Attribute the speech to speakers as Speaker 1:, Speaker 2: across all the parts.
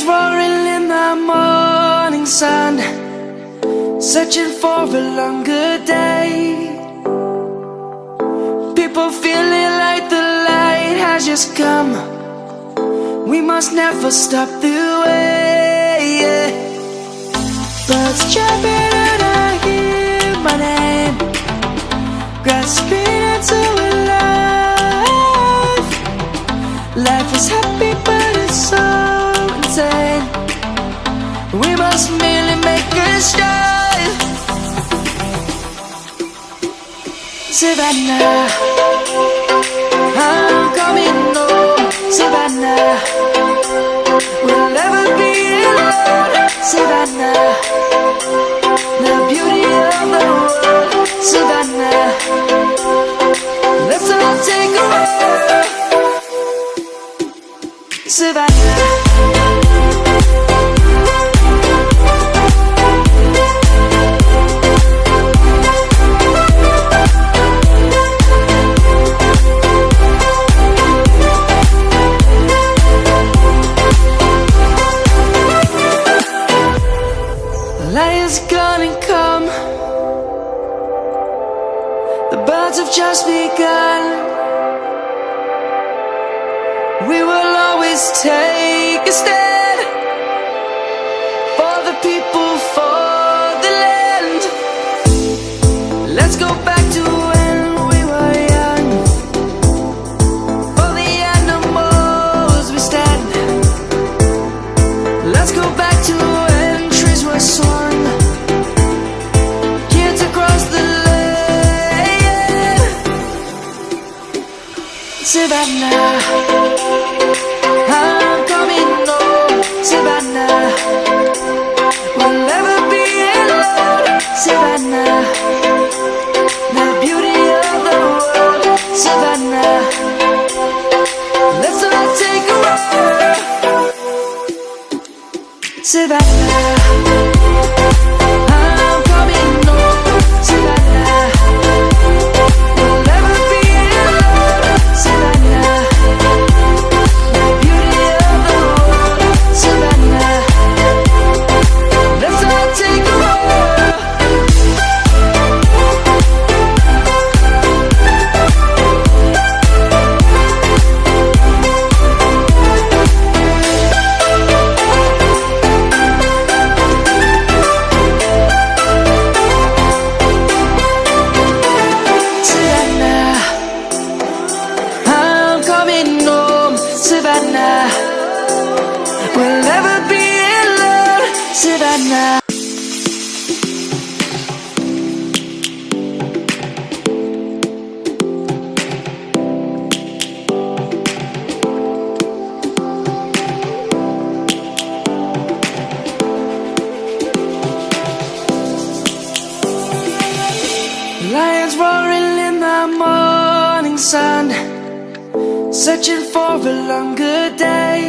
Speaker 1: roaring in the morning sun, searching for a longer day. People feeling like the light has just come. We must never stop the way. Birds chirping and I hear my name, grasping into a life. Life is happy but it's so insane. We must merely make a start. Savannah, I'm coming home. Savannah, we'll never be alone. Savannah, the beauty of the world. Savannah, let's all take a walk. Savannah, light is gonna come. The birds have just begun. We will always take a stand for the people, for the land. Let's go back to when we were young. For the animals we stand. Let's go back to when trees were swung, kids across the land. Savannah, I'm coming home. Savannah, we'll never be alone. Savannah, the beauty of the world. Savannah, let's all take a walk. Savannah, I'm coming home. Savannah, we'll never be alone. Savannah, the beauty of the world. Savannah, let's all take a walk. Savannah, I'm coming home. Savannah, we'll never be alone. Savannah. Lions roaring in the morning sun, searching for a longer day.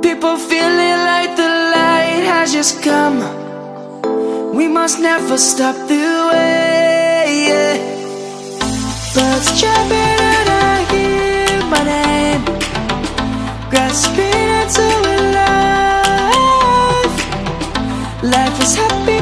Speaker 1: People feeling like the light has just come. We must never stop the way. Birds chirping and I hear my name, grasping into a life. Life is happy